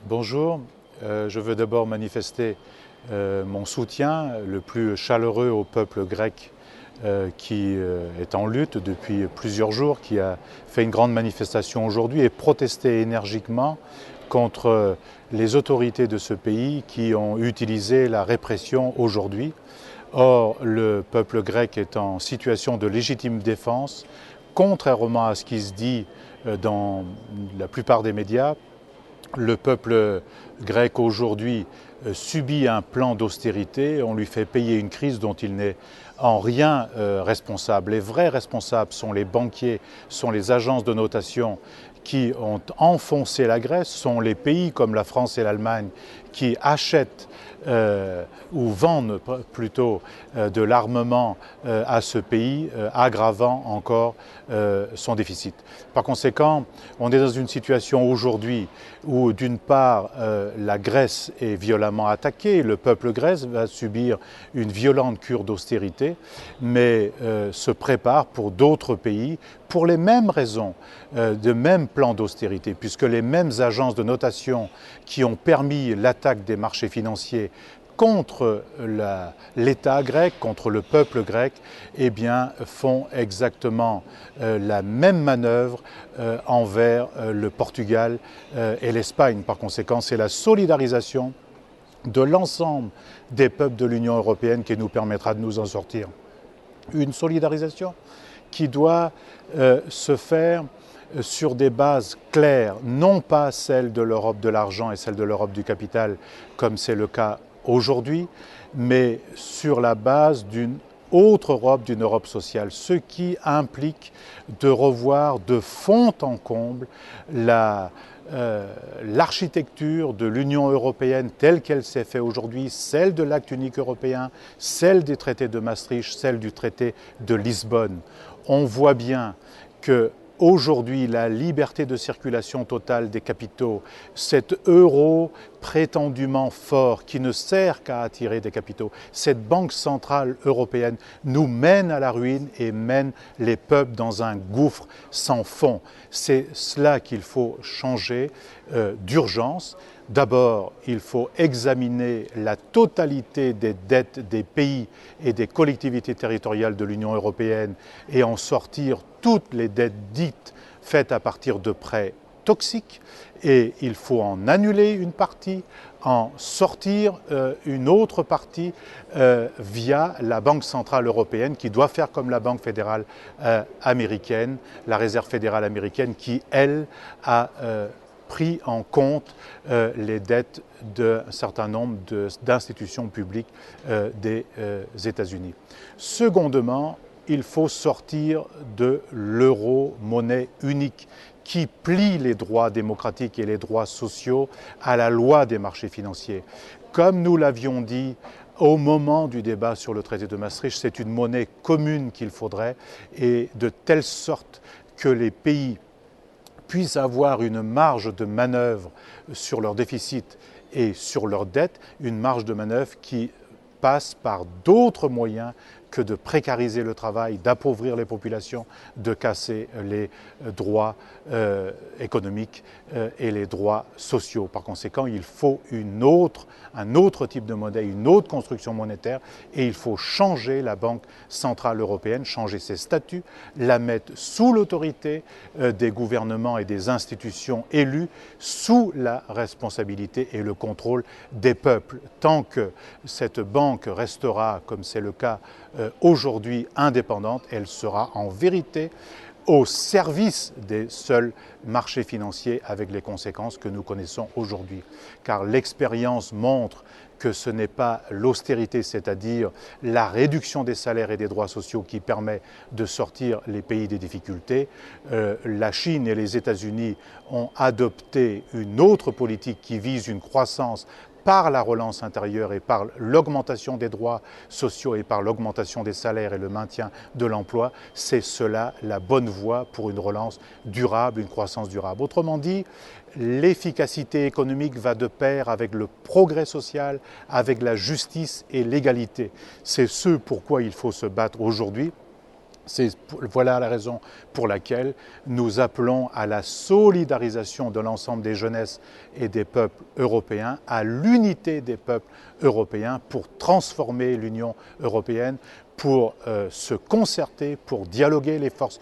Bonjour, je veux d'abord manifester mon soutien le plus chaleureux au peuple grec qui est en lutte depuis plusieurs jours, qui a fait une grande manifestation aujourd'hui et protesté énergiquement contre les autorités de ce pays qui ont utilisé la répression aujourd'hui. Or, le peuple grec est en situation de légitime défense, contrairement à ce qui se dit dans la plupart des médias. Le peuple grec aujourd'hui subit un plan d'austérité, on lui fait payer une crise dont il n'est en rien responsable. Les vrais responsables sont les banquiers, sont les agences de notation qui ont enfoncé la Grèce, sont les pays comme la France et l'Allemagne qui achètent ou vendent plutôt de l'armement à ce pays, aggravant encore son déficit. Par conséquent, on est dans une situation aujourd'hui où d'une part la Grèce est violemment attaquée, le peuple grec va subir une violente cure d'austérité, mais se prépare pour d'autres pays pour les mêmes raisons, de même plan d'austérité, puisque les mêmes agences de notation qui ont permis l'attaque des marchés financiers contre l'État grec, contre le peuple grec, eh bien, font exactement la même manœuvre envers le Portugal et l'Espagne. Par conséquent, c'est la solidarisation de l'ensemble des peuples de l'Union européenne qui nous permettra de nous en sortir. Une solidarisation qui doit se faire sur des bases claires, non pas celle de l'Europe de l'argent et celle de l'Europe du capital, comme c'est le cas aujourd'hui, mais sur la base d'une autre Europe, d'une Europe sociale, ce qui implique de revoir de fond en comble l'architecture de l'Union européenne telle qu'elle s'est faite aujourd'hui, celle de l'acte unique européen, celle des traités de Maastricht, celle du traité de Lisbonne. On voit bien que aujourd'hui, la liberté de circulation totale des capitaux, cet euro prétendument fort qui ne sert qu'à attirer des capitaux, cette banque centrale européenne nous mène à la ruine et mène les peuples dans un gouffre sans fond. C'est cela qu'il faut changer d'urgence. D'abord, il faut examiner la totalité des dettes des pays et des collectivités territoriales de l'Union européenne et en sortir toutes les dettes dites faites à partir de prêts toxiques. Et il faut en annuler une partie, en sortir une autre partie via la Banque centrale européenne qui doit faire comme la Banque fédérale américaine, la Réserve fédérale américaine qui, elle, a pris en compte les dettes d'un certain nombre d'institutions publiques des États-Unis. Secondement, il faut sortir de l'euro, monnaie unique, qui plie les droits démocratiques et les droits sociaux à la loi des marchés financiers. Comme nous l'avions dit au moment du débat sur le traité de Maastricht, c'est une monnaie commune qu'il faudrait, et de telle sorte que les pays puissent avoir une marge de manœuvre sur leur déficit et sur leurs dettes, une marge de manœuvre qui passe par d'autres moyens que de précariser le travail, d'appauvrir les populations, de casser les droits économiques et les droits sociaux. Par conséquent, il faut un autre type de monnaie, une autre construction monétaire, et il faut changer la Banque centrale européenne, changer ses statuts, la mettre sous l'autorité des gouvernements et des institutions élues, sous la responsabilité et le contrôle des peuples. Tant que cette banque restera, comme c'est le cas aujourd'hui, indépendante, elle sera en vérité au service des seuls marchés financiers avec les conséquences que nous connaissons aujourd'hui. Car l'expérience montre que ce n'est pas l'austérité, c'est-à-dire la réduction des salaires et des droits sociaux qui permet de sortir les pays des difficultés. La Chine et les États-Unis ont adopté une autre politique qui vise une croissance par la relance intérieure et par l'augmentation des droits sociaux et par l'augmentation des salaires et le maintien de l'emploi. C'est cela la bonne voie pour une relance durable, une croissance durable. Autrement dit, l'efficacité économique va de pair avec le progrès social, avec la justice et l'égalité. C'est ce pourquoi il faut se battre aujourd'hui. Voilà la raison pour laquelle nous appelons à la solidarisation de l'ensemble des jeunesses et des peuples européens, à l'unité des peuples européens pour transformer l'Union européenne, pour se concerter, pour dialoguer les forces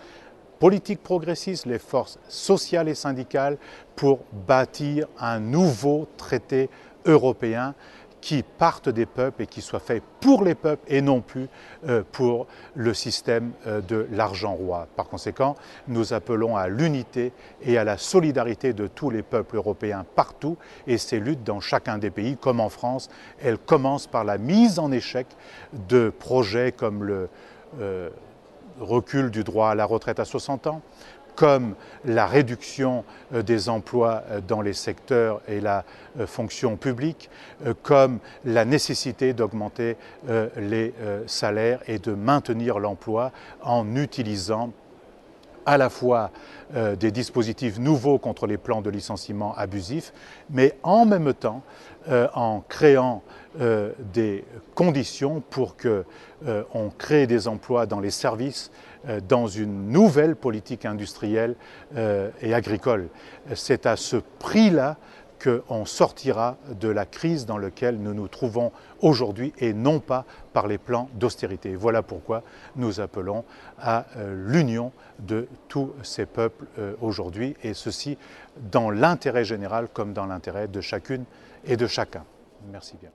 politiques progressistes, les forces sociales et syndicales, pour bâtir un nouveau traité européen qui parte des peuples et qui soit fait pour les peuples et non plus pour le système de l'argent roi. Par conséquent, nous appelons à l'unité et à la solidarité de tous les peuples européens partout, et ces luttes dans chacun des pays, comme en France, elles commencent par la mise en échec de projets comme le recul du droit à la retraite à 60 ans, comme la réduction des emplois dans les secteurs et la fonction publique, comme la nécessité d'augmenter les salaires et de maintenir l'emploi en utilisant à la fois des dispositifs nouveaux contre les plans de licenciement abusifs, mais en même temps en créant des conditions pour qu'on crée des emplois dans les services, dans une nouvelle politique industrielle et agricole. C'est à ce prix-là qu'on sortira de la crise dans laquelle nous nous trouvons aujourd'hui et non pas par les plans d'austérité. Voilà pourquoi nous appelons à l'union de tous ces peuples aujourd'hui, et ceci dans l'intérêt général comme dans l'intérêt de chacune et de chacun. Merci bien.